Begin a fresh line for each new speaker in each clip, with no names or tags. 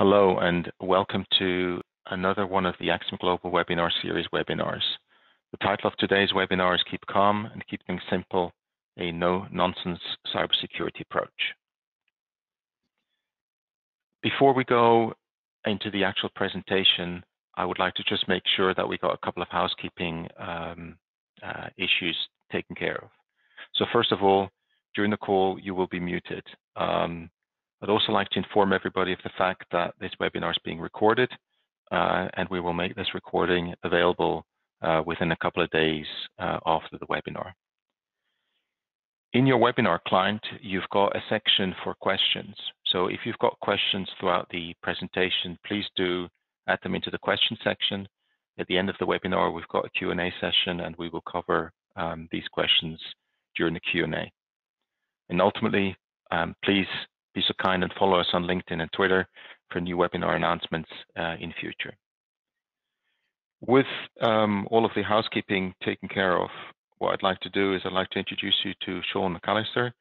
Hello and welcome to another one of the Axim Global Webinar Series webinars. The title of today's webinar is Keep Calm and Keep Things Simple, a no-nonsense cybersecurity approach. Before we go into the actual presentation, I would like to just make sure that we got a couple of housekeeping issues taken care of. So first of all, during the call, you will be muted. I'd also like to inform everybody of the fact that this webinar is being recorded, and we will make this recording available within a couple of days after the webinar. In your webinar client, you've got a section for questions. So if you've got questions throughout the presentation, please do add them into the question section. At the end of the webinar, we've got a Q&A session, and we will cover these questions during the Q&A. And ultimately, please be so kind and follow us on LinkedIn and Twitter for new webinar announcements in future. With all of the housekeeping taken care of, what I'd like to do is I'd like to introduce you to Sean McAllister.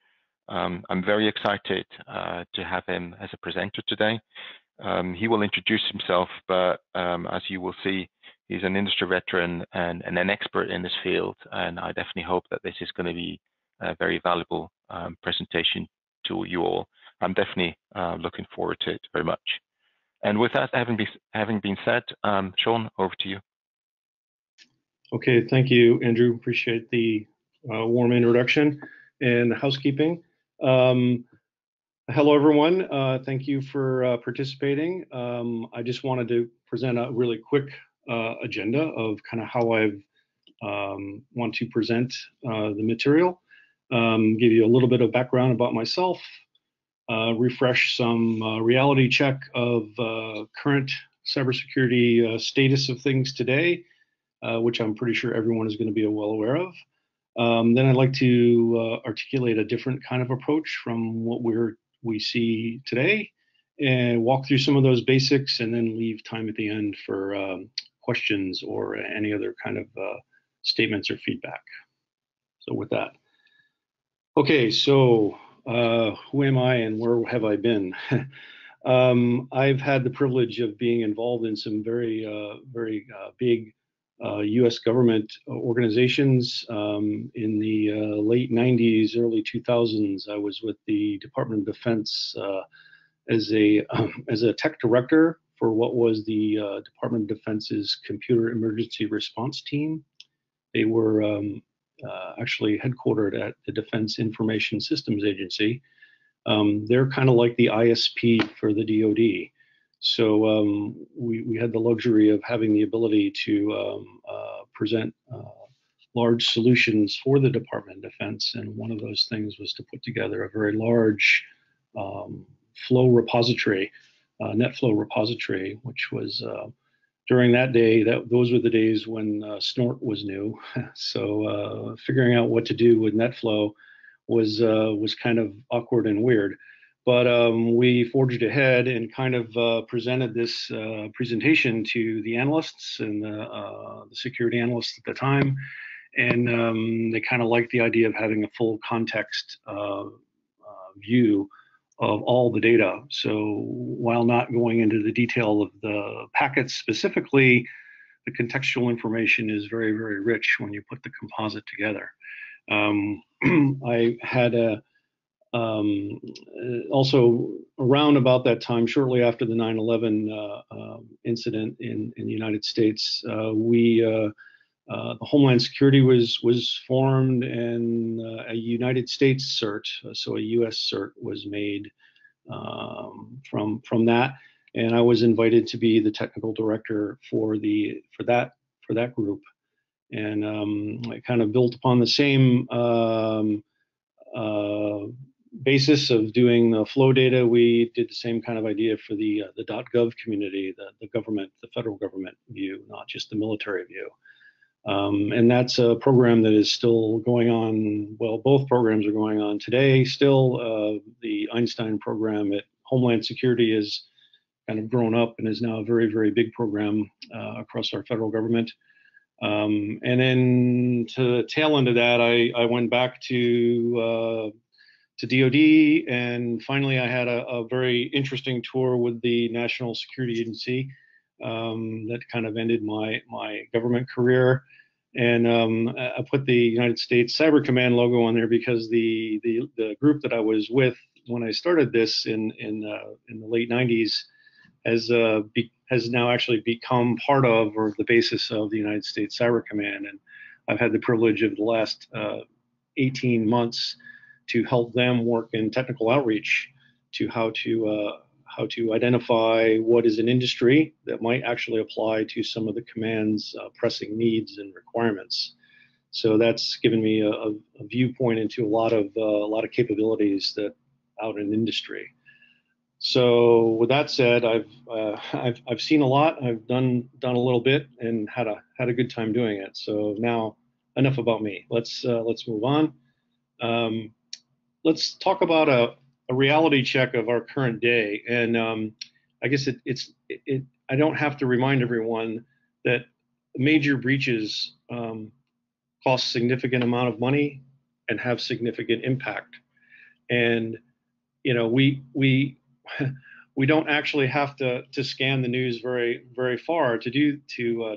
I'm very excited to have him as a presenter today. He will introduce himself, but as you will see, he's an industry veteran and an expert in this field, and I definitely hope that this is going to be a very valuable presentation to you all. I'm definitely looking forward to it very much. And with that having been said, Sean, over to you.
Okay, thank you, Andrew. Appreciate the warm introduction and housekeeping. Hello, everyone. Thank you for participating. I just wanted to present a really quick agenda of kind of how I want to present the material, give you a little bit of background about myself, refresh some reality check of current cybersecurity status of things today, which I'm pretty sure everyone is going to be well aware of. Then I'd like to articulate a different kind of approach from what we see today, and walk through some of those basics, and then leave time at the end for questions or any other kind of statements or feedback. So with that. Okay, so who am I and where have I been? I've had the privilege of being involved in some very big U.S. government organizations. In the late 90s, early 2000s, I was with the Department of Defense as a tech director for what was the Department of Defense's Computer Emergency Response Team. They were actually headquartered at the Defense Information Systems Agency. They're kind of like the ISP for the DoD. So we had the luxury of having the ability to present large solutions for the Department of Defense. And one of those things was to put together a very large flow repository, NetFlow repository, which was during that day, those were the days when Snort was new. So figuring out what to do with NetFlow was kind of awkward and weird. But we forged ahead and kind of presented this presentation to the analysts and the security analysts at the time. And they kind of liked the idea of having a full context view of all the data. So while not going into the detail of the packets specifically, the contextual information is very, very rich when you put the composite together. I had also around about that time, shortly after the 9/11 incident in the United States, the Homeland Security was formed, and a United States CERT, so a U.S. CERT, was made from that, and I was invited to be the technical director for that group, and I kind of built upon the same basis of doing the flow data. We did the same kind of idea for the .gov community, the government, the federal government view, not just the military view. And that's a program that is still going on. Well, both programs are going on today still. The Einstein program at Homeland Security has kind of grown up and is now a very, very big program across our federal government. And then to the tail end of that, I went back to to DoD, and finally I had a very interesting tour with the National Security Agency that kind of ended my government career. And I put the United States Cyber Command logo on there because the group that I was with when I started this in the late 90s has now actually become part of, or the basis of, the United States Cyber Command. And I've had the privilege of the last 18 months to help them work in technical outreach to how to identify what is an industry that might actually apply to some of the command's pressing needs and requirements. So that's given me a viewpoint into a lot of capabilities that out in industry. So with that said, I've seen a lot. I've done a little bit and had a good time doing it. So now enough about me. Let's move on. Let's talk about a reality check of our current day. And I guess I don't have to remind everyone that major breaches cost significant amount of money and have significant impact. And we don't actually have to scan the news very far to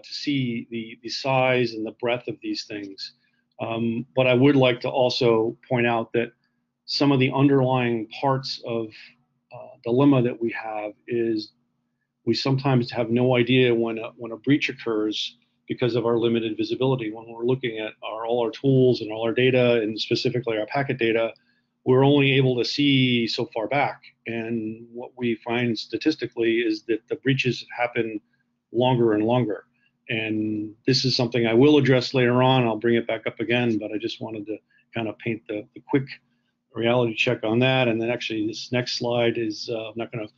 see the size and the breadth of these things. But I would like to also point out that some of the underlying parts of dilemma that we have is we sometimes have no idea when a breach occurs because of our limited visibility. When we're looking at all our tools and all our data, and specifically our packet data, we're only able to see so far back. And what we find statistically is that the breaches happen longer and longer. And this is something I will address later on. I'll bring it back up again, but I just wanted to kind of paint the quick reality check on that. And then actually this next slide is, I'm not going to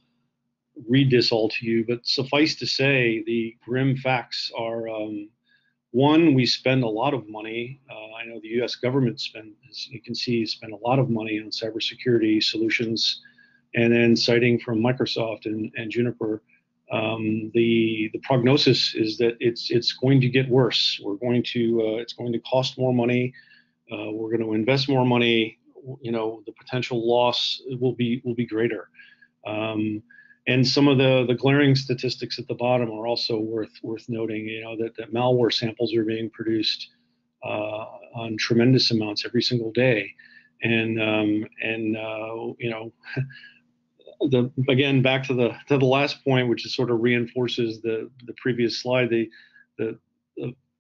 read this all to you, but suffice to say, the grim facts are, one, we spend a lot of money. I know the U.S. government as you can see, spend a lot of money on cybersecurity solutions. And then citing from Microsoft and Juniper, the prognosis is that it's going to get worse. It's going to cost more money. We're going to invest more money. The potential loss will be greater. And some of the glaring statistics at the bottom are also worth noting. That malware samples are being produced on tremendous amounts every single day, and again, back to the last point, which is sort of reinforces the previous slide. The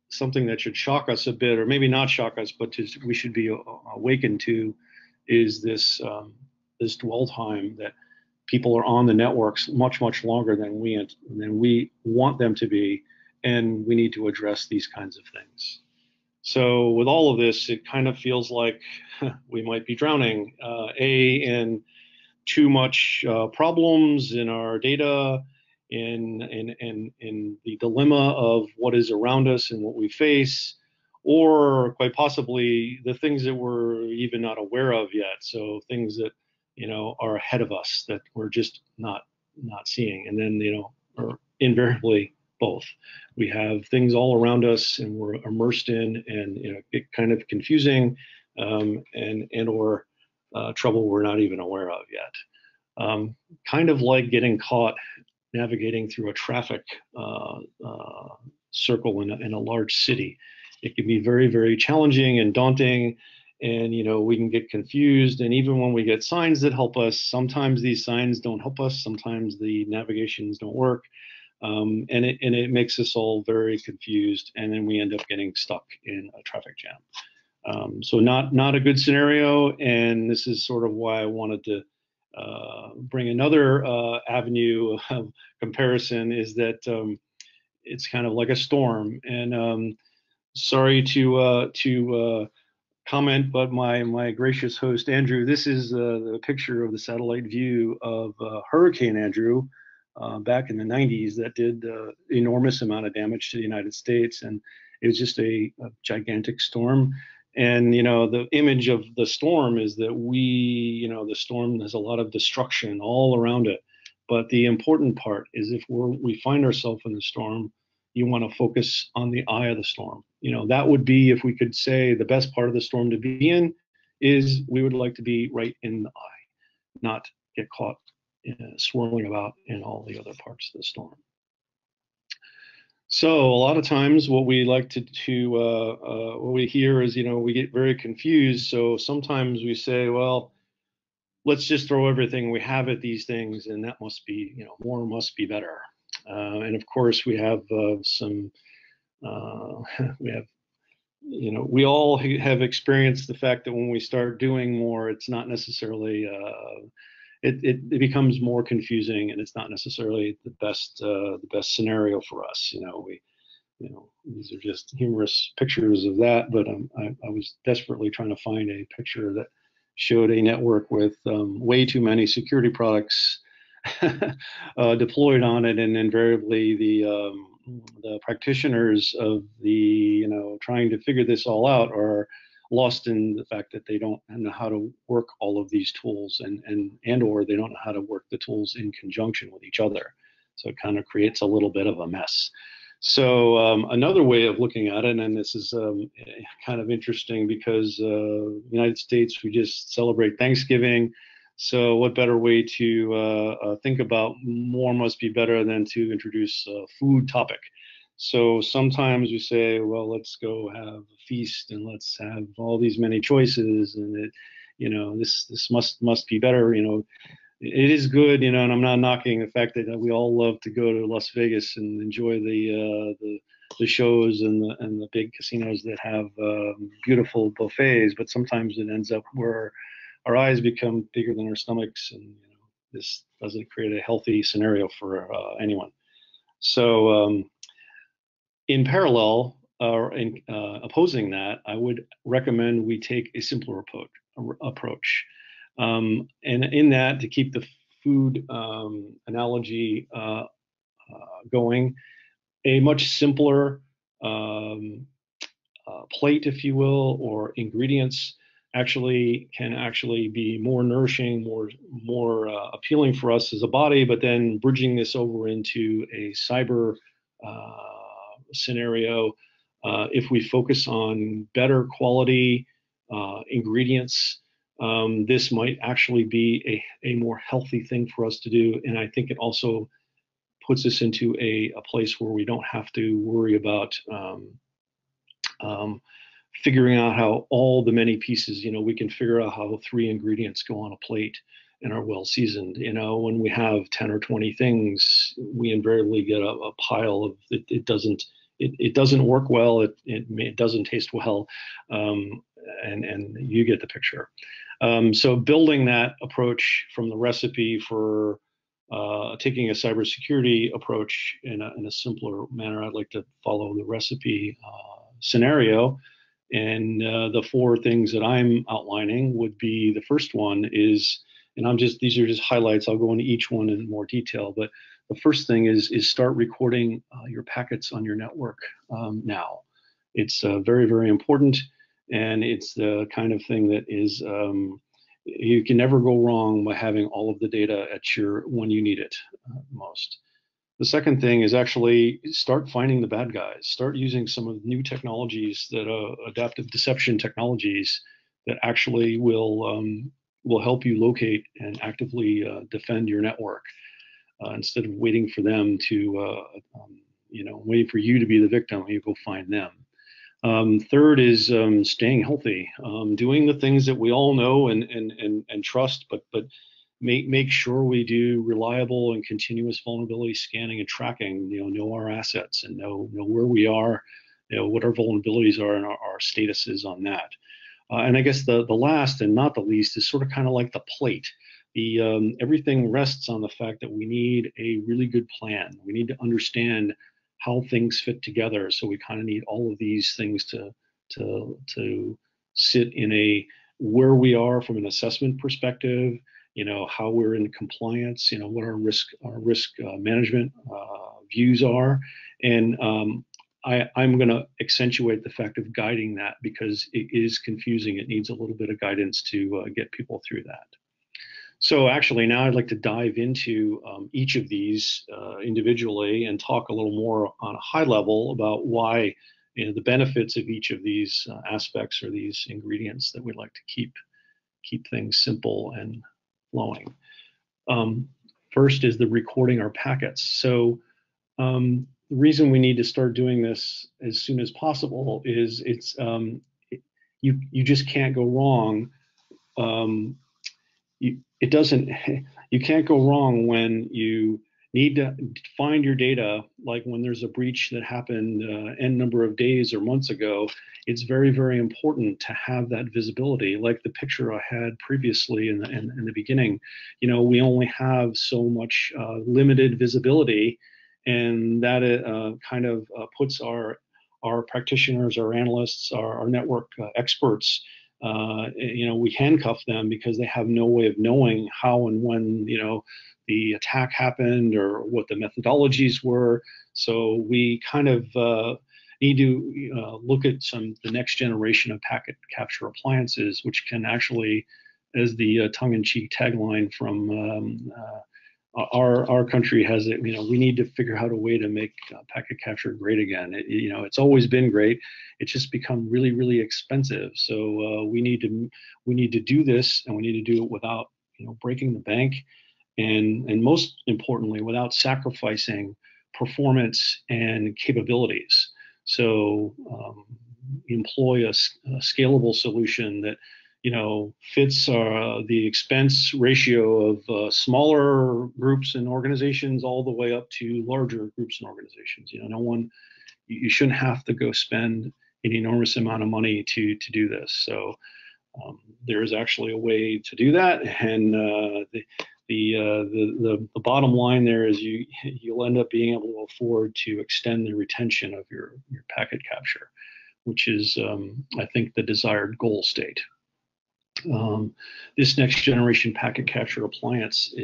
something that should shock us a bit, or maybe not shock us, but we should be awakened to, is this dwell time that people are on the networks much longer than we want them to be, and we need to address these kinds of things. So with all of this, it kind of feels like we might be drowning in too much problems in our data, in the dilemma of what is around us and what we face, or quite possibly the things that we're even not aware of yet. So things that are ahead of us that we're just not seeing. And then or invariably both. We have things all around us and we're immersed in, and get kind of confusing, and or trouble we're not even aware of yet. Kind of like getting caught navigating through a traffic circle in a large city. It can be very challenging and daunting, and we can get confused. And even when we get signs that help us, sometimes these signs don't help us. Sometimes the navigations don't work, and it makes us all very confused, and then we end up getting stuck in a traffic jam. So not a good scenario, and this is sort of why I wanted to bring another avenue of comparison, is that it's kind of like a storm. And sorry to comment, but my gracious host Andrew, this is the picture of the satellite view of Hurricane Andrew back in the 90s that did enormous amount of damage to the United States, and it was just a gigantic storm. And the image of the storm is that the storm has a lot of destruction all around it. But the important part is, if we find ourselves in the storm, you want to focus on the eye of the storm. That would be, if we could say, the best part of the storm to be in is we would like to be right in the eye, not get caught swirling about in all the other parts of the storm. So a lot of times what we like what we hear is, we get very confused. So sometimes we say, well, let's just throw everything we have at these things, and that must be, more must be better. And of course we have we all have experienced the fact that when we start doing more, it's not necessarily, it becomes more confusing, and it's not necessarily the best scenario for us. These are just humorous pictures of that, but I was desperately trying to find a picture that showed a network with way too many security products deployed on it, and invariably the practitioners of trying to figure this all out are lost in the fact that they don't know how to work all of these tools, and or they don't know how to work the tools in conjunction with each other. So it kind of creates a little bit of a mess. So another way of looking at it, and this is kind of interesting because United States, we just celebrate Thanksgiving. So what better way to think about more must be better than to introduce a food topic. So sometimes we say, well, let's go have a feast and let's have all these many choices, and this must be better. It is good, and I'm not knocking the fact that we all love to go to Las Vegas and enjoy the shows and the big casinos that have beautiful buffets. But sometimes it ends up where our eyes become bigger than our stomachs, and this doesn't create a healthy scenario for anyone. So in parallel, or in opposing that, I would recommend we take a simpler approach. And in that, to keep the food analogy going, a much simpler plate, if you will, or ingredients can be more nourishing, more appealing for us as a body. But then bridging this over into a cyber scenario, if we focus on better quality ingredients, this might actually be a more healthy thing for us to do. And I think it also puts us into a place where we don't have to worry about figuring out how all the many pieces, we can figure out how 3 ingredients go on a plate and are well seasoned. When we have 10 or 20 things, we invariably get a pile of it doesn't work well. It doesn't taste well. And you get the picture. So building that approach from the recipe for taking a cybersecurity approach in a simpler manner, I'd like to follow the recipe scenario. And the 4 things that I'm outlining would be, the first one is, and these are just highlights. I'll go into each one in more detail, but the first thing is start recording your packets on your network now. It's very, very important. And it's the kind of thing that is, you can never go wrong by having all of the data when you need it most. The second thing is actually start finding the bad guys. Start using some of the new technologies, that adaptive deception technologies, that actually will help you locate and actively defend your network, instead of waiting for them to, waiting for you to be the victim. You go find them. Third is staying healthy, doing the things that we all know and trust, but make sure we do reliable and continuous vulnerability scanning and tracking. Know our assets and know where we are, what our vulnerabilities are, and our status is on that. And I guess the last and not the least is sort of kind of like the plate. Everything rests on the fact that we need a really good plan. We need to understand how things fit together. So we kind of need all of these things to sit in where we are from an assessment perspective, how we're in compliance, what our risk management views are. And I'm going to accentuate the fact of guiding that, because it is confusing. It needs a little bit of guidance to get people through that. So actually, now I'd like to dive into each of these individually and talk a little more on a high level about why, the benefits of each of these aspects or these ingredients that we'd like to keep keep things simple and flowing. First is the recording our packets. So the reason we need to start doing this as soon as possible is you just can't go wrong. You can't go wrong when you need to find your data, like when there's a breach that happened n number of days or months ago. It's very, very important to have that visibility. Like the picture I had previously in the beginning, we only have so much limited visibility, and that kind of puts our practitioners, our analysts, our network experts, we handcuff them because they have no way of knowing how and when, the attack happened or what the methodologies were. So we kind of need to look at the next generation of packet capture appliances, which can actually, as the tongue-in-cheek tagline from our country has it, we need to figure out a way to make packet capture great again. It's always been great. It's just become really, really expensive. So we need to do this, and we need to do it without, breaking the bank, and most importantly, without sacrificing performance and capabilities. So employ a scalable solution that fits the expense ratio of smaller groups and organizations all the way up to larger groups and organizations. You shouldn't have to go spend an enormous amount of money to do this. So there is actually a way to do that, and the bottom line there is you'll end up being able to afford to extend the retention of your packet capture, which is I think the desired goal state. This next generation packet capture appliance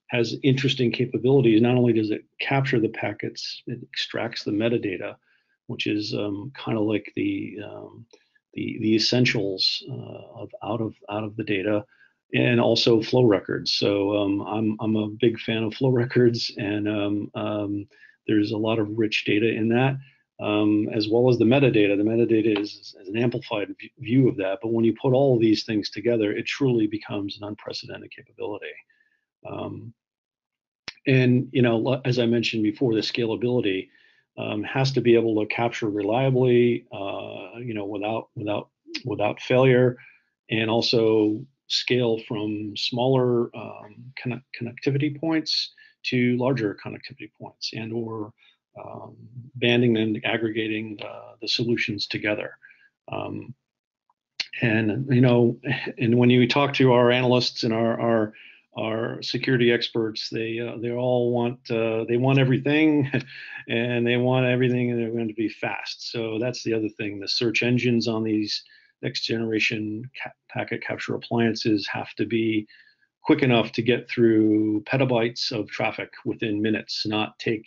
has interesting capabilities. Not only does it capture the packets, it extracts the metadata, which is kind of like the essentials out of the data, and also flow records. So I'm a big fan of flow records, and there's a lot of rich data in that. As well as the metadata. The metadata is an amplified view of that, but when you put all of these things together, it truly becomes an unprecedented capability. And as I mentioned before, the scalability has to be able to capture reliably, without failure, and also scale from smaller connectivity points to larger connectivity points, and/or banding and aggregating the solutions together. And when you talk to our analysts and our security experts, they all want everything, and they want everything, and they're going to be fast. So that's the other thing. The search engines on these next generation packet capture appliances have to be quick enough to get through petabytes of traffic within minutes, not take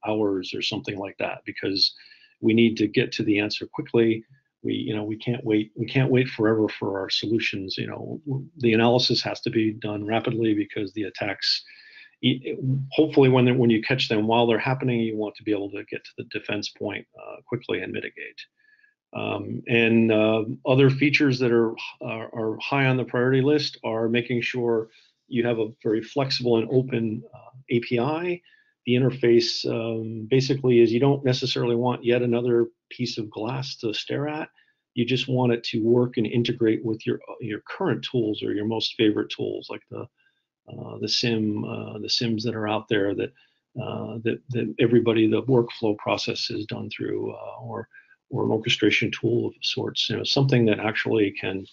hours or something like that, because we need to get to the answer quickly. We can't wait forever for our solutions. The analysis has to be done rapidly, because the attacks, hopefully when you catch them while they're happening, you want to be able to get to the defense point quickly and mitigate. And other features that are high on the priority list are making sure you have a very flexible and open API. The interface basically is, you don't necessarily want yet another piece of glass to stare at. You just want it to work and integrate with your current tools, or your most favorite tools, like the SIMs that are out there that everybody, the workflow process is done through, or an orchestration tool of sorts, something that actually can,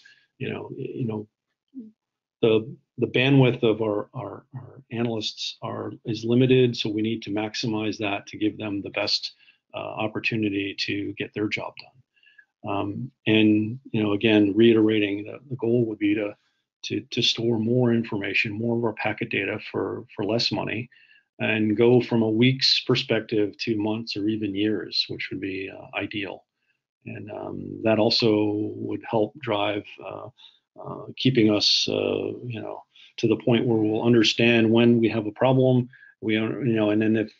the bandwidth of our analysts is limited, so we need to maximize that to give them the best opportunity to get their job done. And again, reiterating, the goal would be to store more information, more of our packet data for less money, and go from a week's perspective to months or even years, which would be ideal. And that also would help drive keeping us, to the point where we'll understand when we have a problem. And then if,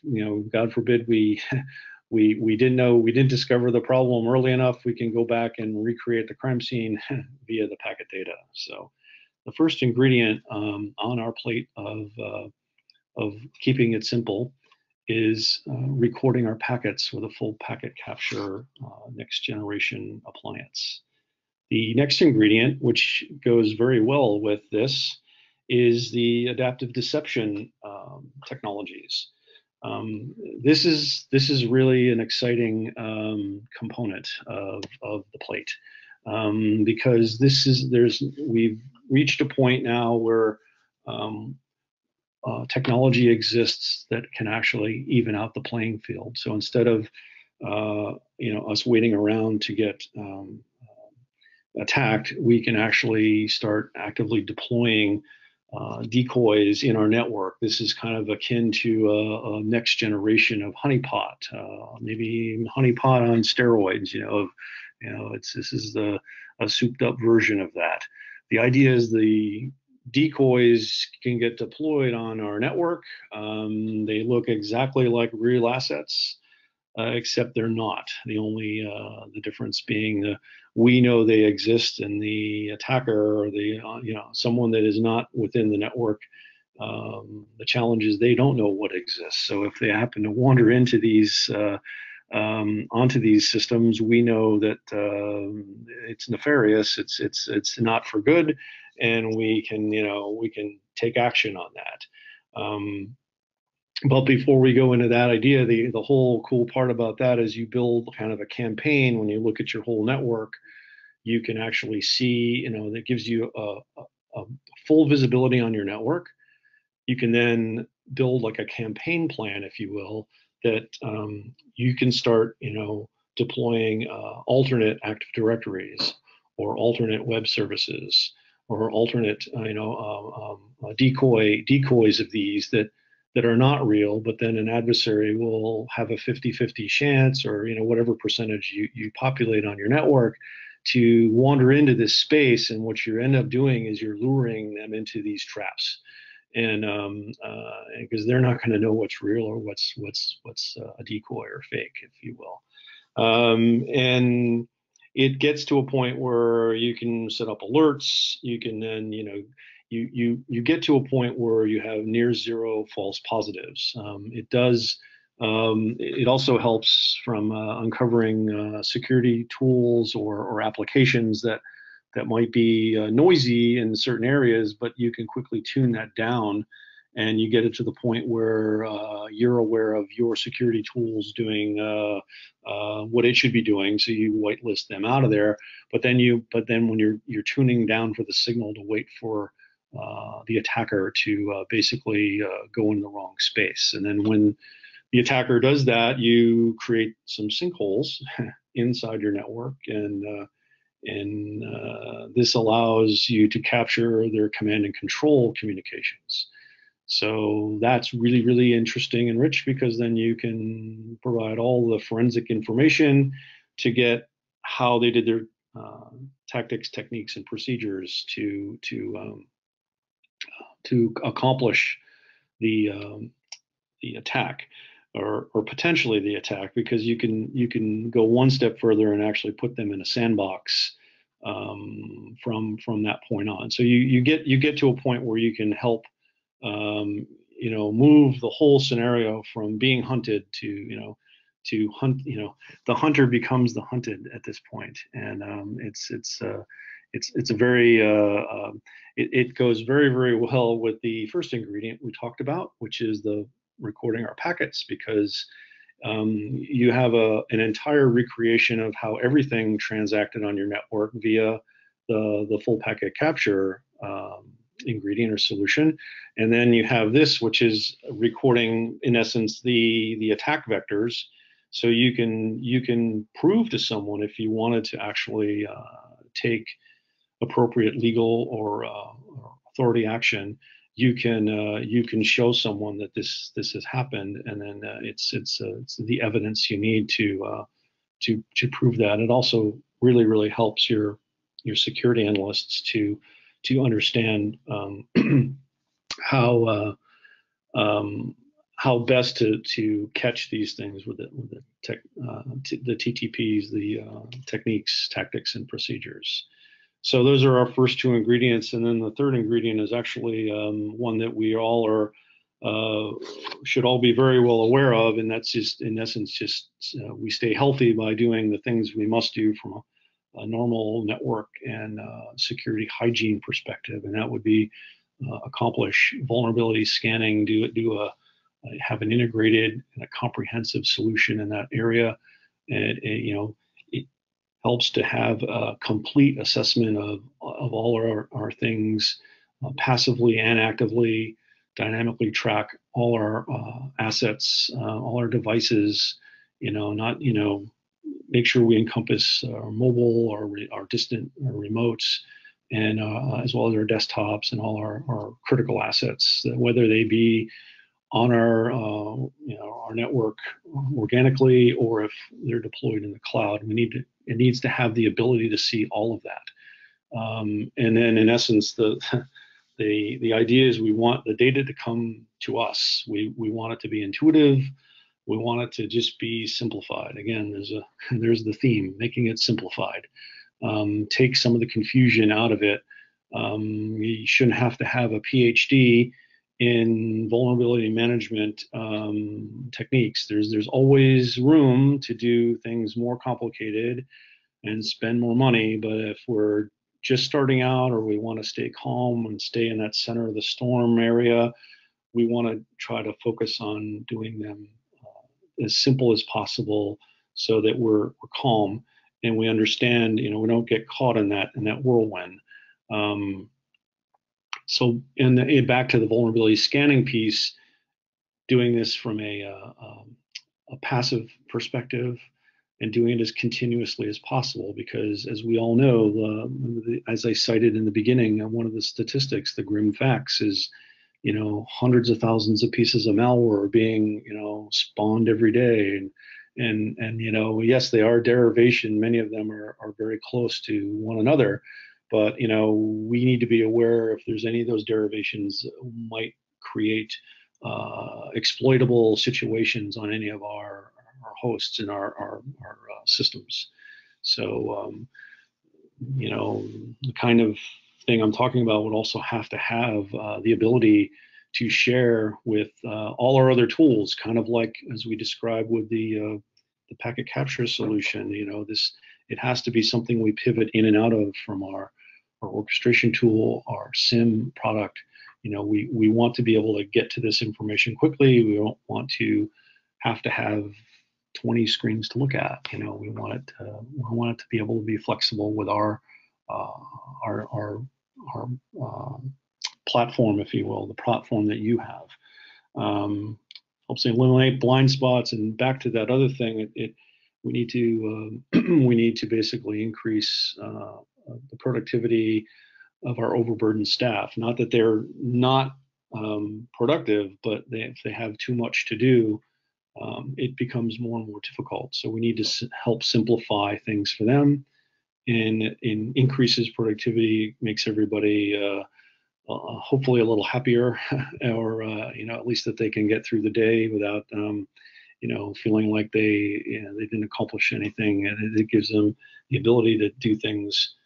God forbid, we we didn't discover the problem early enough, we can go back and recreate the crime scene via the packet data. So the first ingredient on our plate of keeping it simple is recording our packets with a full packet capture next generation appliance. The next ingredient, which goes very well with this, is the adaptive deception technologies. This is really an exciting component of the plate, because we've reached a point now where technology exists that can actually even out the playing field. So instead of us waiting around to get attacked, we can actually start actively deploying decoys in our network. This is kind of akin to a next generation of honeypot, maybe honeypot on steroids. This is a souped up version of that. The idea is the decoys can get deployed on our network. They look exactly like real assets, except they're not. The difference being we know they exist, and the attacker or someone that is not within the network, the challenge is they don't know what exists. So if they happen to wander into these onto these systems, we know that it's nefarious. It's not for good, and we can take action on that. But before we go into that idea, the whole cool part about that is you build kind of a campaign. When you look at your whole network, you can actually see, that gives you a full visibility on your network. You can then build like a campaign plan, if you will, that you can start, deploying alternate Active Directories or alternate web services or alternate, decoys of these that are not real, but then an adversary will have a 50-50 chance, or whatever percentage you populate on your network, to wander into this space. And what you end up doing is you're luring them into these traps, and because they're not going to know what's real or what's a decoy or fake, if you will. And it gets to a point where you can set up alerts. You can then you get to a point where you have near zero false positives. It also helps from uncovering security tools or applications that might be noisy in certain areas, but you can quickly tune that down, and you get it to the point where you're aware of your security tools doing what it should be doing, so you whitelist them out of there. But then when you're tuning down for the signal to wait for the attacker to basically go in the wrong space. And then when the attacker does that, you create some sinkholes inside your network, and this allows you to capture their command and control communications. So that's really, really interesting and rich, because then you can provide all the forensic information to get how they did their tactics, techniques, and procedures to accomplish the attack, or potentially the attack, because you can go one step further and actually put them in a sandbox from that point on. So you get to a point where you can help move the whole scenario from being hunted to hunt. The hunter becomes the hunted at this point, and it's a very it goes very, very well with the first ingredient we talked about, which is the recording our packets, because you have an entire recreation of how everything transacted on your network via the full packet capture ingredient or solution. And then you have this, which is recording, in essence, the attack vectors. So you can prove to someone, if you wanted to actually take appropriate legal or authority action, you can show someone that this has happened, and then it's the evidence you need to prove that. It also really, really helps your security analysts to understand how how best to catch these things with the TTPs, the techniques, tactics, and procedures. So those are our first two ingredients, and then the third ingredient is actually one that we all are should all be very well aware of, and that's just, in essence, just we stay healthy by doing the things we must do from a normal network and security hygiene perspective, and that would be accomplish vulnerability scanning, have an integrated and a comprehensive solution in that area, and it helps to have a complete assessment of all our things, passively and actively, dynamically track all our assets, all our devices, make sure we encompass our mobile, our distant, our remotes, and as well as our desktops and all our critical assets, whether they be on our network organically, or if they're deployed in the cloud. It needs to have the ability to see all of that. And then in essence, the idea is we want the data to come to us. We want it to be intuitive. We want it to just be simplified. Again, there's the theme, making it simplified. Take some of the confusion out of it. You shouldn't have to have a PhD in vulnerability management techniques. There's always room to do things more complicated and spend more money, but if we're just starting out, or we want to stay calm and stay in that center of the storm area, we want to try to focus on doing them as simple as possible, so that we're calm and we understand, we don't get caught in that whirlwind. So, back to the vulnerability scanning piece, doing this from a passive perspective and doing it as continuously as possible, because as we all know, as I cited in the beginning, one of the statistics, the grim facts is, hundreds of thousands of pieces of malware are being, spawned every day. And yes, they are derivation. Many of them are very close to one another. But, we need to be aware if there's any of those derivations might create exploitable situations on any of our hosts in our systems. So, the kind of thing I'm talking about would also have to have the ability to share with all our other tools, kind of like as we described with the packet capture solution. It has to be something we pivot in and out of from our orchestration tool, our SIM product. We want to be able to get to this information quickly. We don't want to have 20 screens to look at. We want it to be able to be flexible with our platform, if you will, the platform that you have. Helps eliminate blind spots. And back to that other thing, we need to basically increase the productivity of our overburdened staff. Not that they're not productive, but if they have too much to do, it becomes more and more difficult. So we need to help simplify things for them, and increases productivity, makes everybody hopefully a little happier, or at least that they can get through the day without feeling like they didn't accomplish anything. And it gives them the ability to do things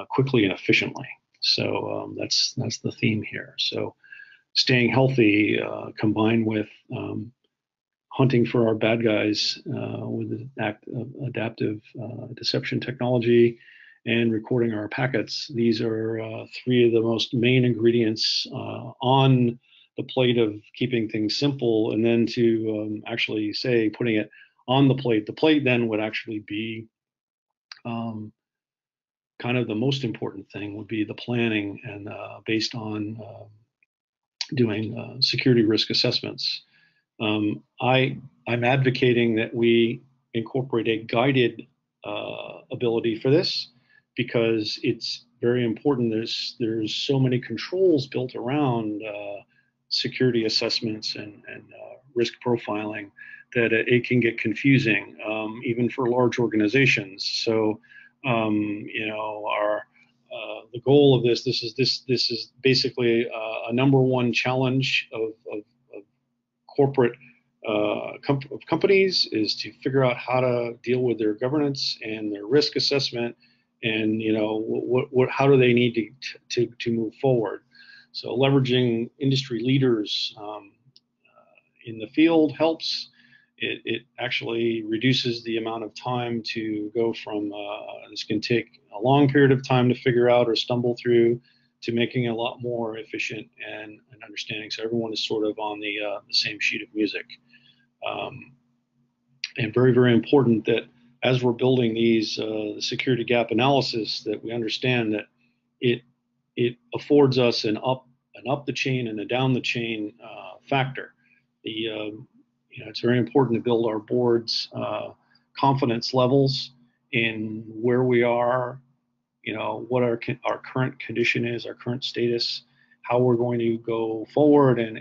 quickly and efficiently. So that's the theme here. So staying healthy combined with hunting for our bad guys with adaptive deception technology and recording our packets. These are three of the most main ingredients on the plate of keeping things simple. And then to actually say, putting it on the plate then would actually be kind of the most important thing, would be the planning, and based on doing security risk assessments. I'm advocating that we incorporate a guided ability for this, because it's very important. There's so many controls built around security assessments and risk profiling that it can get confusing, even for large organizations. So the goal of this is basically a number one challenge of corporate companies is to figure out how to deal with their governance and their risk assessment, and how do they need to move forward. So leveraging industry leaders in the field helps. It actually reduces the amount of time to go from this can take a long period of time to figure out or stumble through, to making it a lot more efficient and understanding. So everyone is sort of on the same sheet of music. And very, very important that as we're building these security gap analysis, that we understand that it affords us an up the chain and a down the chain factor. It's very important to build our board's confidence levels in where we are, what our current condition is, our current status, how we're going to go forward and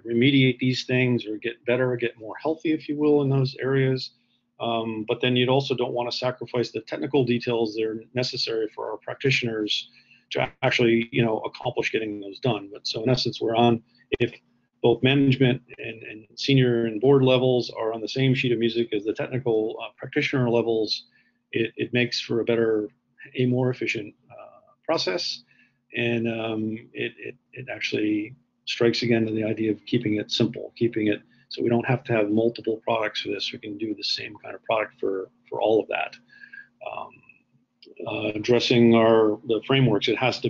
remediate these things, or get better, or get more healthy, if you will, in those areas. But then you also don't want to sacrifice the technical details that are necessary for our practitioners to actually, accomplish getting those done. But so in essence, if both management and senior and board levels are on the same sheet of music as the technical practitioner levels, it makes for a more efficient process. And it actually strikes again to the idea of keeping it simple, keeping it so we don't have to have multiple products for this. We can do the same kind of product for all of that. Addressing the frameworks, it has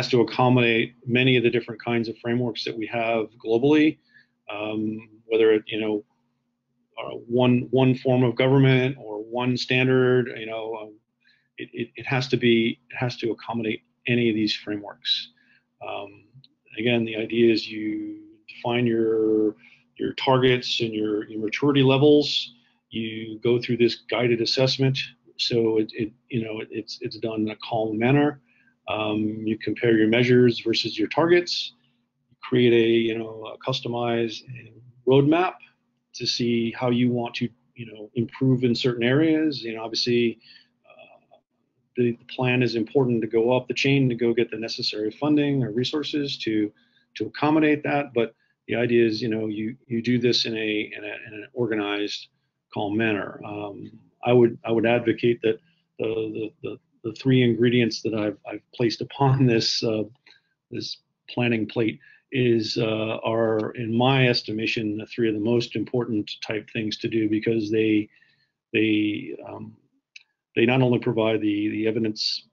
to accommodate many of the different kinds of frameworks that we have globally, whether it one form of government or one standard. It has to accommodate any of these frameworks. Again, the idea is you define your targets and your maturity levels. You go through this guided assessment, so it's done in a calm manner. You compare your measures versus your targets. You create a customized roadmap to see how you want to improve in certain areas. Obviously, the plan is important to go up the chain to go get the necessary funding or resources to accommodate that. But the idea is, you do this in an organized, calm manner. I would advocate that the three ingredients that I've placed upon this planning plate are, in my estimation, the three of the most important type things to do, because they not only provide the evidence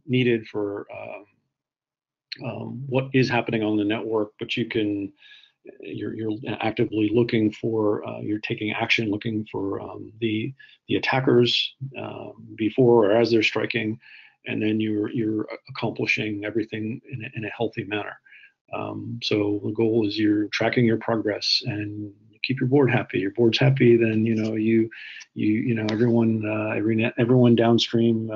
needed for what is happening on the network, but you're actively looking for, you're taking action, looking for the attackers before or as they're striking, and then you're accomplishing everything in a healthy manner. So the goal is you're tracking your progress and keep your board happy. Your board's happy, then everyone downstream,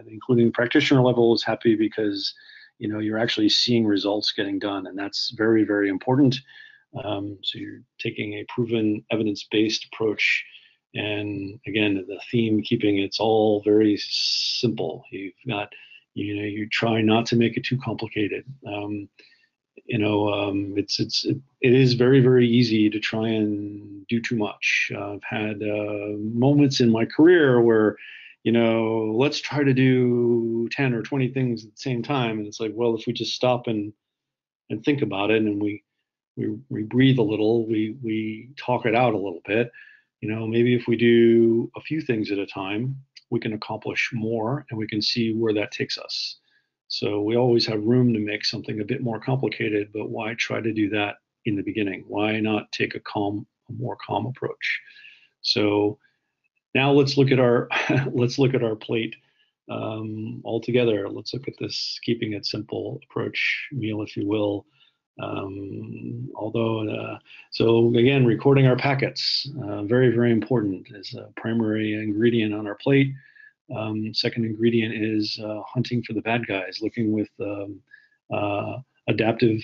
including the practitioner level, is happy, because you're actually seeing results getting done, and that's very, very important. So you're taking a proven evidence-based approach, and again, the theme, keeping it's all very simple. You've got, you try not to make it too complicated. It is very, very easy to try and do too much. I've had moments in my career where, let's try to do 10 or 20 things at the same time, and it's like, well, if we just stop and think about it, and we breathe a little, we talk it out a little bit, maybe if we do a few things at a time, we can accomplish more, and we can see where that takes us. So we always have room to make something a bit more complicated, but why try to do that in the beginning? Why not take a more calm approach? So now let's look at our plate altogether. Let's look at this keeping it simple approach meal, if you will. So again, recording our packets, very, very important, as a primary ingredient on our plate. Second ingredient is hunting for the bad guys, looking with adaptive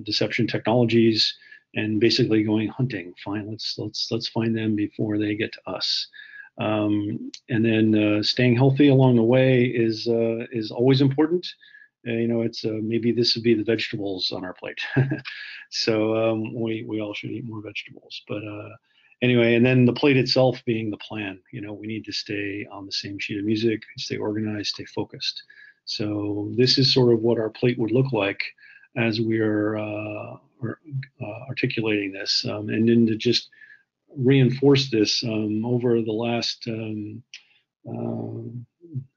deception technologies, and basically going hunting. Let's find them before they get to us. And then staying healthy along the way is always important. it's maybe this would be the vegetables on our plate. So we all should eat more vegetables. But anyway, and then the plate itself being the plan. We need to stay on the same sheet of music, stay organized, stay focused. So this is sort of what our plate would look like as we're articulating this, and then to just reinforce this over the last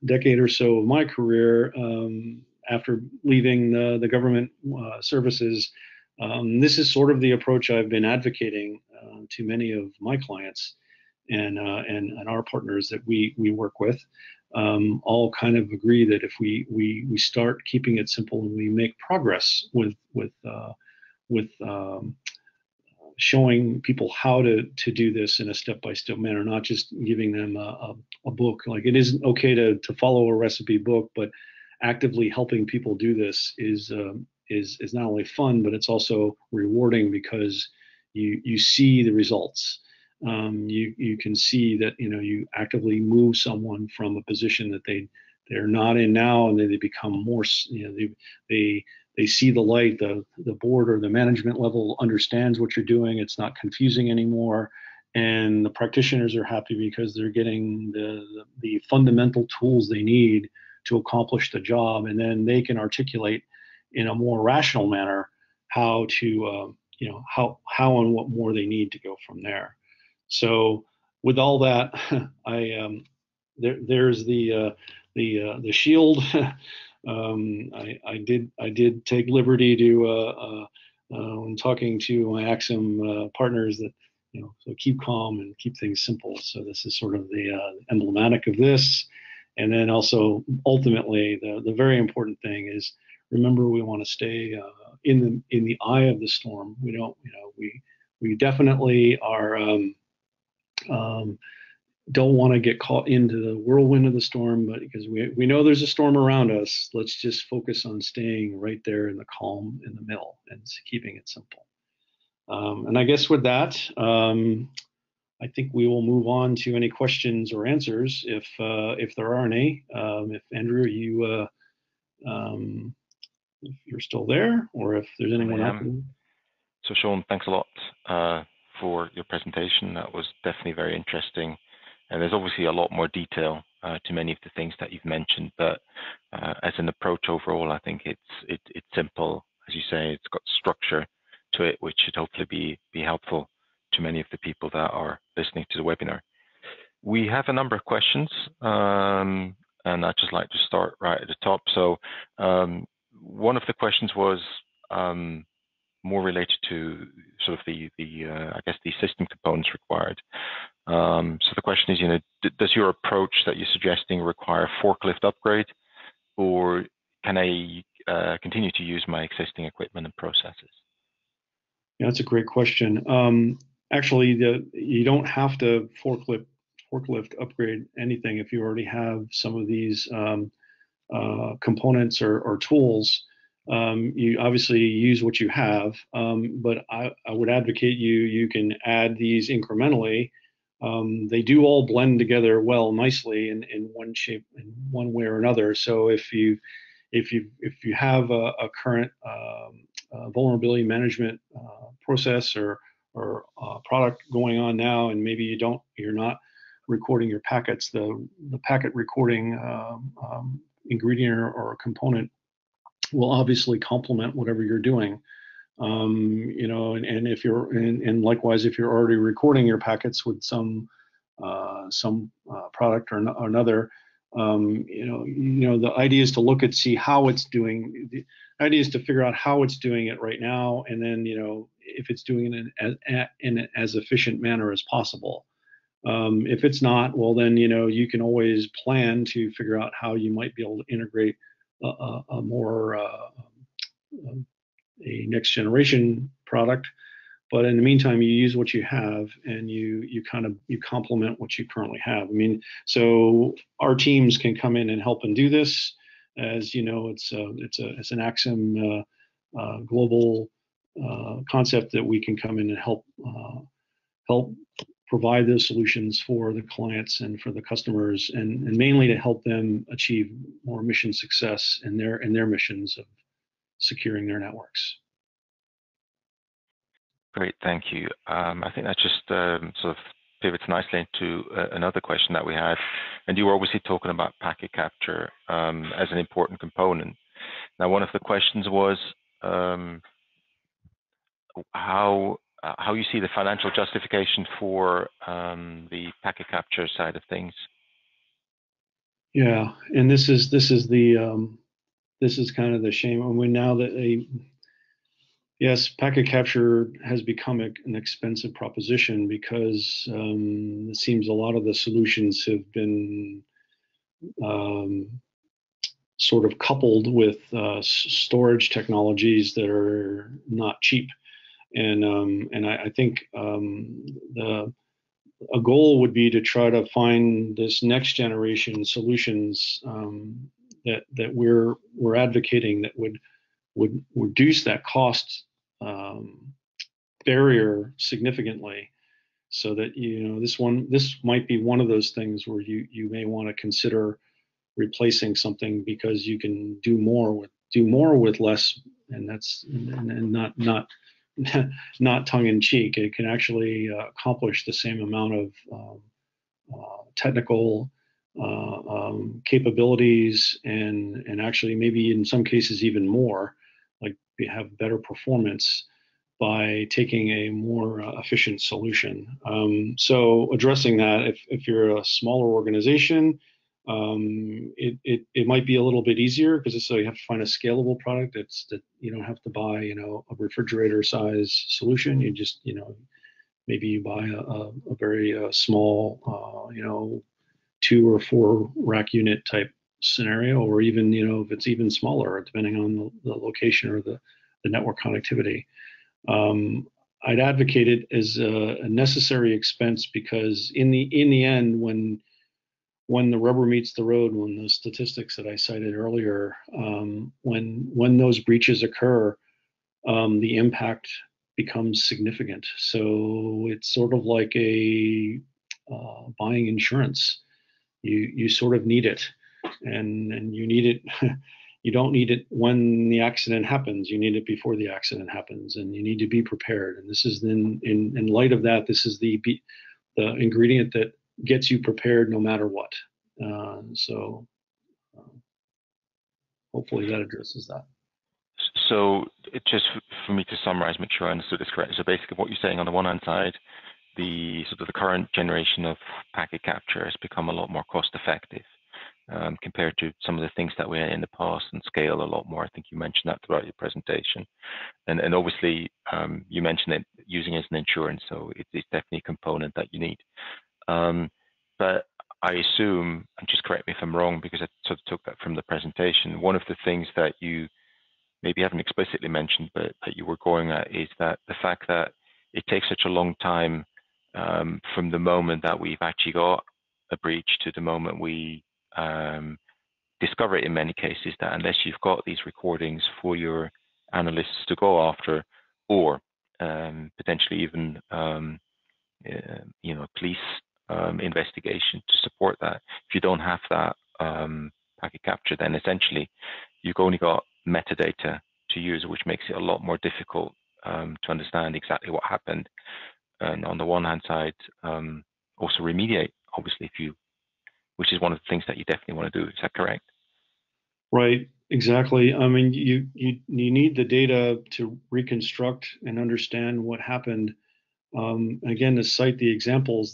decade or so of my career, after leaving the government services. This is sort of the approach I've been advocating to many of my clients and our partners that we work with. All kind of agree that if we start keeping it simple and we make progress with showing people how to do this in a step-by-step manner, not just giving them a book. Like, it isn't okay to follow a recipe book, but actively helping people do this is not only fun, but it's also rewarding, because you see the results. You can see that you actively move someone from a position that they're not in now, and they become more. They see the light. The board or the management level understands what you're doing. It's not confusing anymore, and the practitioners are happy because they're getting the fundamental tools they need to accomplish the job, and then they can articulate in a more rational manner how to how and what more they need to go from there. So with all that, there's the shield. I did take liberty to when talking to my Axim partners that so keep calm and keep things simple. So this is sort of the emblematic of this. And then also ultimately the very important thing is, remember, we want to stay in the eye of the storm. We don't we definitely are don't want to get caught into the whirlwind of the storm, but because we know there's a storm around us, let's just focus on staying right there in the calm in the middle and keeping it simple. And I guess with that, I think we will move on to any questions or answers if there are any. If Andrew, if you're still there, or if there's anyone else.
So Sean, thanks a lot for your presentation. That was definitely very interesting. And there's obviously a lot more detail to many of the things that you've mentioned, but as an approach overall, I think it's simple. As you say, it's got structure to it, which should hopefully be helpful to many of the people that are listening to the webinar. We have a number of questions, and I'd just like to start right at the top. So one of the questions was more related to sort of the I guess the system components required. So the question is, does your approach that you're suggesting require a forklift upgrade, or can I continue to use my existing equipment and processes?
Yeah, that's a great question. Actually, you don't have to forklift upgrade anything if you already have some of these components or tools. You obviously use what you have, but I would advocate you can add these incrementally. They do all blend together well, nicely in one shape, in one way or another. So if you have a current vulnerability management process or product going on now, and maybe you're not recording your packets, the packet recording ingredient or component will obviously complement whatever you're doing. And if you're and likewise, if you're already recording your packets with some product or another, the idea is to look at, see how it's doing. The idea is to figure out how it's doing it right now, and then if it's doing it in as efficient manner as possible. If it's not, well, then you can always plan to figure out how you might be able to integrate a more a next generation product. But in the meantime, you use what you have, and you complement what you currently have. I mean, so our teams can come in and help and do this. As you know, it's an Axim global concept that we can come in and help provide those solutions for the clients and for the customers, and mainly to help them achieve more mission success in their missions of securing their networks.
Great, thank you. I think that just sort of pivots nicely into another question that we had. And you were obviously talking about packet capture as an important component. Now, one of the questions was how you see the financial justification for the packet capture side of things.
Yeah, and this is kind of the shame. I mean, now that yes, packet capture has become an expensive proposition because it seems a lot of the solutions have been sort of coupled with storage technologies that are not cheap, and I think a goal would be to try to find this next generation solutions that we're advocating that would reduce that cost barrier significantly, so that this might be one of those things where you may want to consider replacing something because you can do more with less, and that's not tongue in cheek. It can actually accomplish the same amount of technical capabilities, and actually maybe in some cases even more, like we have better performance by taking a more efficient solution. So addressing that, if you're a smaller organization, it might be a little bit easier because so you have to find a scalable product that you don't have to buy a refrigerator size solution. You just maybe you buy a very small 2 or 4 rack unit type scenario, or even if it's even smaller depending on the location or the network connectivity. I'd advocate it as a necessary expense because in the end, when the rubber meets the road, when those statistics that I cited earlier, when those breaches occur, the impact becomes significant. So it's sort of like buying insurance. You sort of need it, and you need it. You don't need it when the accident happens. You need it before the accident happens, and you need to be prepared. And this is in light of that, this is the ingredient that gets you prepared no matter what. So hopefully that addresses that.
So just for me to summarize, make sure I understood this correctly. So basically what you're saying, on the one hand side, the current generation of packet capture has become a lot more cost effective compared to some of the things that we had in the past, and scale a lot more. I think you mentioned that throughout your presentation. And obviously you mentioned it using it as an insurance, so it's definitely a component that you need. But I assume, and just correct me if I'm wrong, because I sort of took that from the presentation, one of the things that you maybe haven't explicitly mentioned, but that you were going at, is that the fact that it takes such a long time from the moment that we've actually got a breach to the moment we discover it, in many cases, that unless you've got these recordings for your analysts to go after, or potentially even police investigation to support that, if you don't have that packet capture, then essentially you've only got metadata to use, which makes it a lot more difficult to understand exactly what happened. And on the one hand side, also remediate, obviously, which is one of the things that you definitely want to do. Is that correct?
Right, exactly. I mean, you need the data to reconstruct and understand what happened. Again, to cite the examples,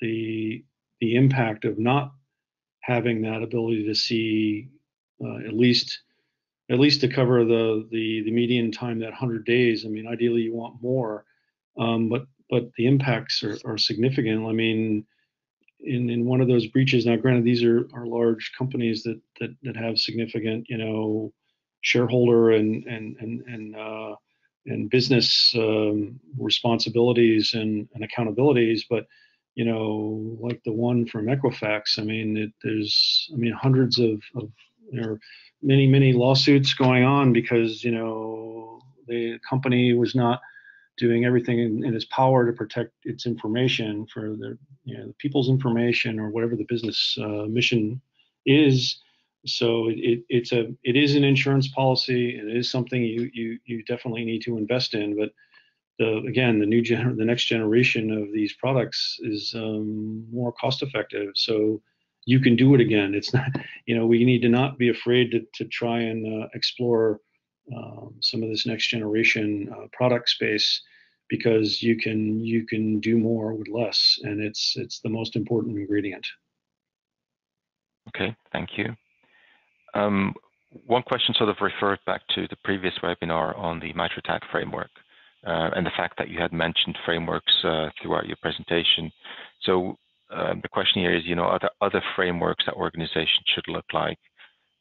the impact of not having that ability to see at least to cover the median time, that 100 days. I mean, ideally you want more, but the impacts are significant. I mean, in one of those breaches, now granted these are large companies that have significant shareholder and business responsibilities and accountabilities, but like the one from Equifax, I mean, there's hundreds of many lawsuits going on because the company was not doing everything in its power to protect its information for the people's information or whatever the business mission is. So it is an insurance policy. It is something you definitely need to invest in. But the next generation of these products is more cost effective. So you can do it again. It's not, we need to not be afraid to try and explore some of this next generation product space, because you can do more with less, and it's the most important ingredient.
Okay, thank you. One question sort of referred back to the previous webinar on the MITRE ATT&CK framework, and the fact that you had mentioned frameworks throughout your presentation. So the question here is, are there other frameworks that organizations should look like?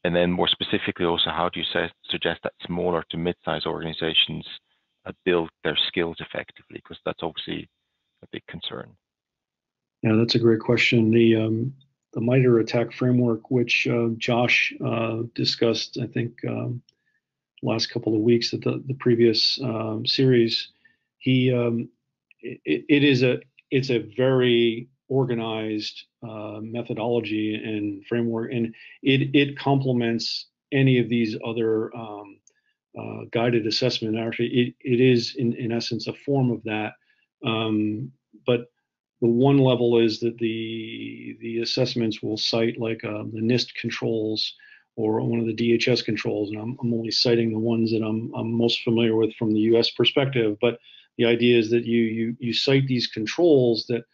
And then more specifically also, how do you suggest that smaller to mid-sized organizations build their skills effectively? Because that's obviously a big concern.
Yeah, that's a great question. The MITRE ATT&CK framework, which Josh discussed, I think, last couple of weeks at the previous series, it's a very organized methodology and framework, and it complements any of these other guided assessment. Actually, it is in essence a form of that, but the one level is that the assessments will cite like the NIST controls or one of the DHS controls, and I'm only citing the ones that I'm most familiar with from the U.S. perspective. But the idea is that you cite these controls that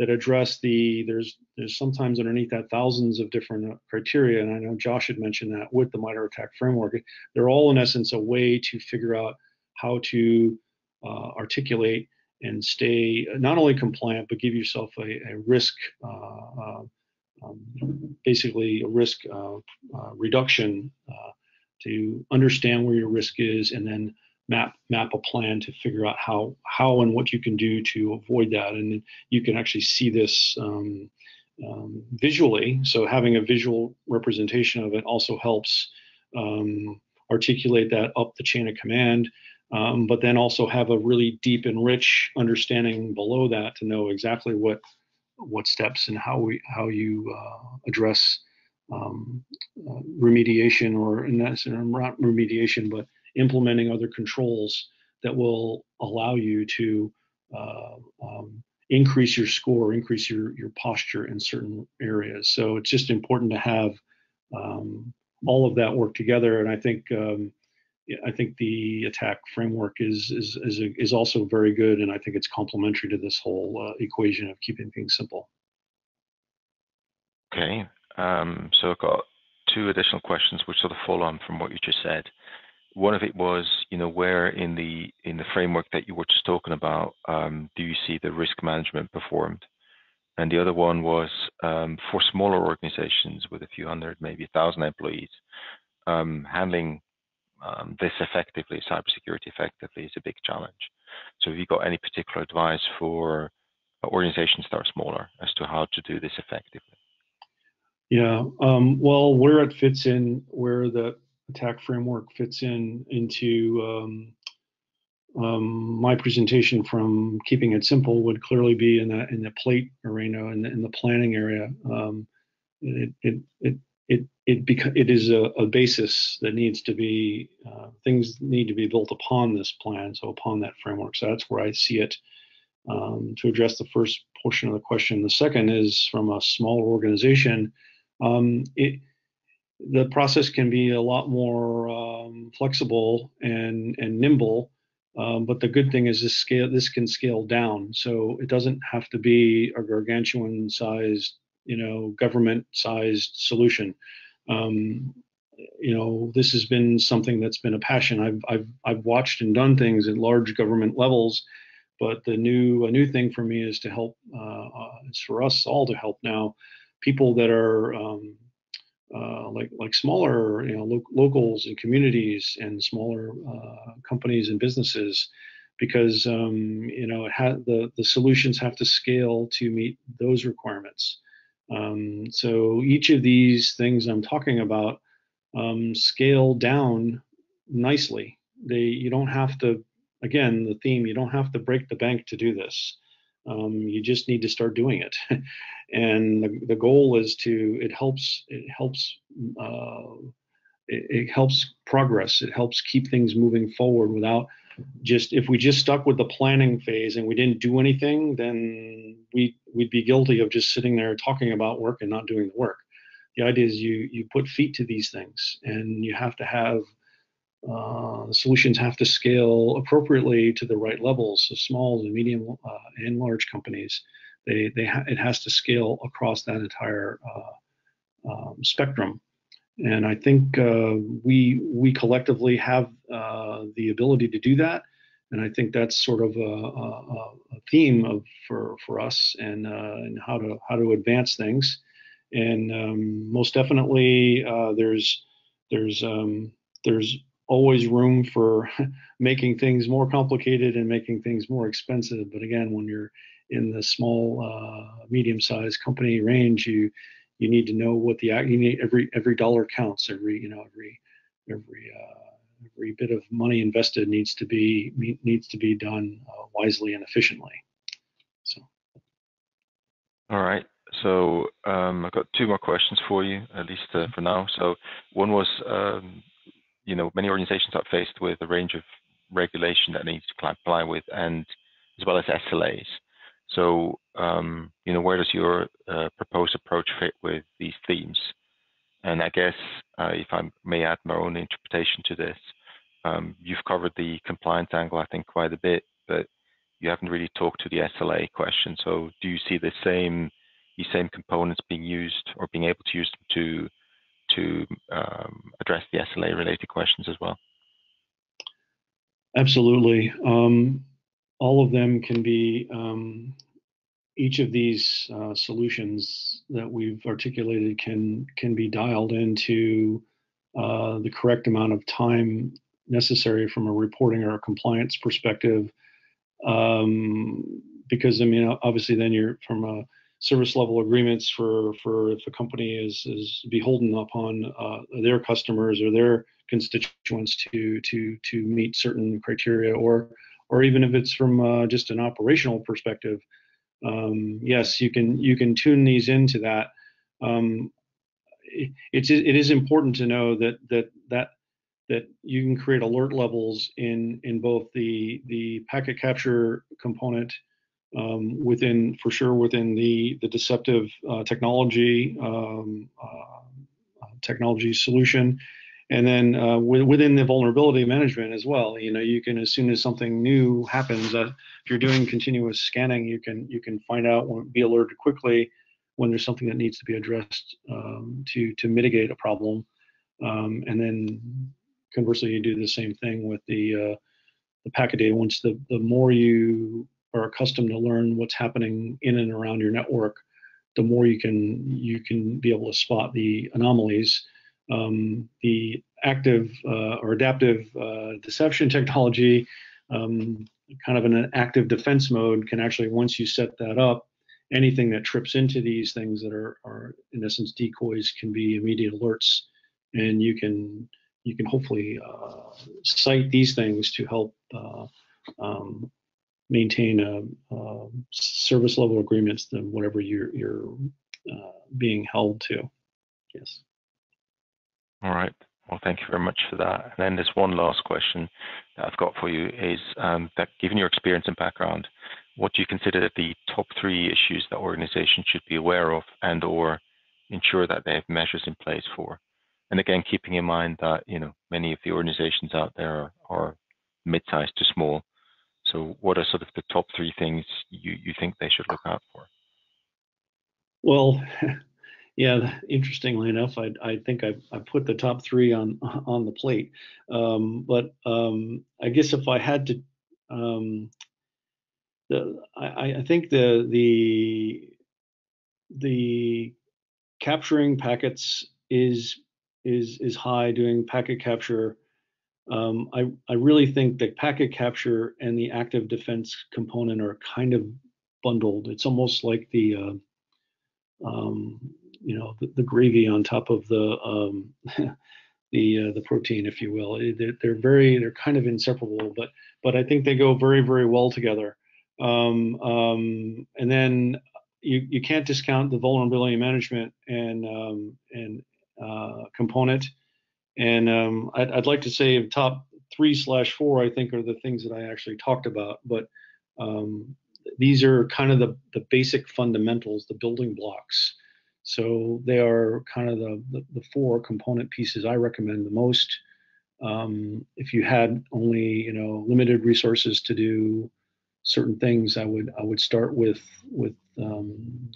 address there's sometimes underneath that thousands of different criteria, and I know Josh had mentioned that with the MITRE ATT&CK framework. They're all in essence a way to figure out how to articulate and stay not only compliant, but give yourself a risk, basically a risk reduction to understand where your risk is, and then map a plan to figure out how and what you can do to avoid that. And you can actually see this visually. So having a visual representation of it also helps articulate that up the chain of command. But then also have a really deep and rich understanding below that to know exactly what steps and how you address remediation, or not remediation, but implementing other controls that will allow you to increase your score, increase your posture in certain areas. So it's just important to have all of that work together, and I think the ATT&CK framework is also very good, and I think it's complementary to this whole equation of keeping things simple.
Okay, so I've got two additional questions which sort of follow on from what you just said. One of it was, where in the framework that you were just talking about, do you see the risk management performed? And the other one was for smaller organizations with a few hundred, maybe 1,000 employees, handling this effectively, cybersecurity effectively, is a big challenge. So have you got any particular advice for organizations that are smaller as to how to do this effectively?
Yeah, well, where it fits in, where the ATT&CK framework fits into my presentation from keeping it simple would clearly be in the plate arena, in the planning area. It is a basis that needs to be, things need to be built upon this plan, so upon that framework. So that's where I see it. To address the first portion of the question. The second is from a smaller organization. The process can be a lot more flexible and nimble, but the good thing is this can scale down. So it doesn't have to be a gargantuan-sized, government-sized solution. This has been something that's been a passion. I've watched and done things at large government levels, but a new thing for me is to help. It's for us all to help now people that are like smaller, locals and communities and smaller companies and businesses, because the solutions have to scale to meet those requirements. So each of these things I'm talking about scale down nicely. You don't have to again, the theme, you don't have to break the bank to do this. You just need to start doing it. And the goal is it helps progress. It helps keep things moving forward without if we just stuck with the planning phase and we didn't do anything, then we'd be guilty of just sitting there talking about work and not doing the work. The idea is you put feet to these things, and you have to have the solutions have to scale appropriately to the right levels. So small and medium and large companies, it has to scale across that entire spectrum. And I think we collectively have the ability to do that. And I think that's sort of a theme for us, and how to advance things. And most definitely, there's always room for making things more complicated and making things more expensive. But again, when you're in the small, medium-sized company range, you need to know what you need. Every dollar counts. Every bit of money invested needs to be done wisely and efficiently. So.
All right. So I've got two more questions for you, at least for now. So one was, many organizations are faced with a range of regulation that needs to comply with, and as well as SLAs. So, where does your proposed approach fit with these themes? And I guess, if I may add my own interpretation to this, you've covered the compliance angle, I think, quite a bit, but you haven't really talked to the SLA question. So do you see these same components being used, or being able to use them to address the SLA related questions as well?
Absolutely. All of them can be, each of these solutions that we've articulated can be dialed into the correct amount of time necessary from a reporting or a compliance perspective. Because obviously then you're from a service level agreements for if a company is beholden upon their customers or their constituents to meet certain criteria, or even if it's from just an operational perspective. Yes, you can tune these into that. It is important to know that you can create alert levels in both the packet capture component, within the deceptive technology solution, and then within the vulnerability management as well. You can, as soon as something new happens, if you're doing continuous scanning, you can find out, be alerted quickly when there's something that needs to be addressed to mitigate a problem. And then conversely, you do the same thing with the packet data. Once the more you are accustomed to learn what's happening in and around your network, the more you can be able to spot the anomalies. The active or adaptive deception technology, kind of in an active defense mode, can actually, once you set that up, anything that trips into these things that are in essence decoys can be immediate alerts, and you can hopefully cite these things to help maintain service level agreements than whatever you're being held to. Yes.
All right. Well, thank you very much for that. And then there's one last question that I've got for you is that, given your experience and background, what do you consider the top 3 issues that organizations should be aware of and/or ensure that they have measures in place for? And again, keeping in mind that many of the organizations out there are mid-sized to small. So what are sort of the top 3 things you think they should look out for?
Well, yeah, interestingly enough, I think I put the top 3 on the plate. But I guess if I had to, I think the capturing packets is high. Doing packet capture, I really think that packet capture and the active defense component are kind of bundled. It's almost like the gravy on top of the the protein, if you will. They're kind of inseparable, but but I think they go very, very well together. And then you can't discount the vulnerability management and component. And I'd like to say top 3/4, I think, are the things that I actually talked about. But these are kind of the basic fundamentals, the building blocks. So they are kind of the 4 component pieces I recommend the most. If you had only limited resources to do certain things, I would start with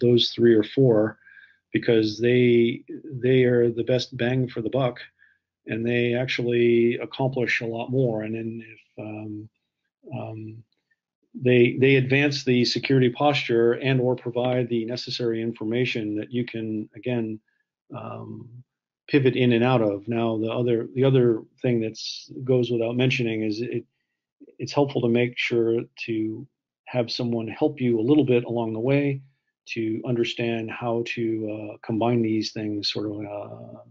those 3 or 4, because they are the best bang for the buck, and they actually accomplish a lot more. And then if they advance the security posture and or provide the necessary information that you can again pivot in and out of. Now the other thing that goes without mentioning is it's helpful to make sure to have someone help you a little bit along the way to understand how to combine these things, sort of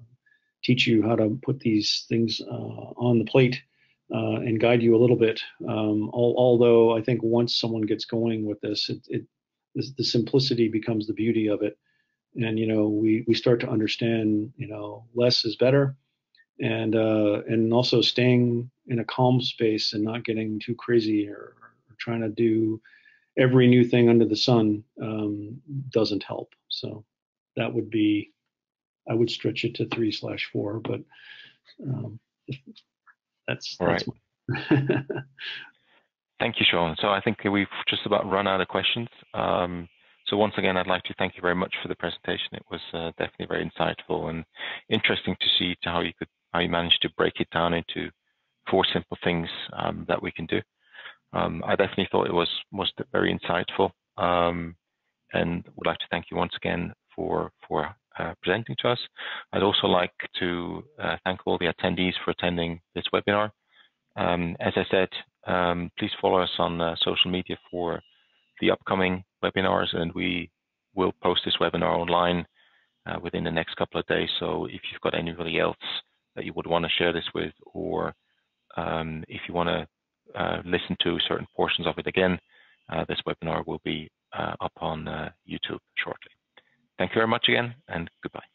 teach you how to put these things on the plate and guide you a little bit. Although I think once someone gets going with this, the simplicity becomes the beauty of it. And we start to understand less is better, and also staying in a calm space and not getting too crazy or trying to do every new thing under the sun doesn't help. So that would be, I would stretch it to 3/4, but that's
All right. Thank you, Sean. So I think we've just about run out of questions. So once again, I'd like to thank you very much for the presentation. It was definitely very insightful and interesting to see how you managed to break it down into 4 simple things that we can do. I definitely thought it was very insightful, and would like to thank you once again for presenting to us. I'd also like to thank all the attendees for attending this webinar. As I said, please follow us on social media for the upcoming webinars, and we will post this webinar online within the next couple of days. So if you've got anybody else that you would want to share this with, or if you want to listen to certain portions of it again, this webinar will be up on YouTube shortly. Thank you very much again, and goodbye.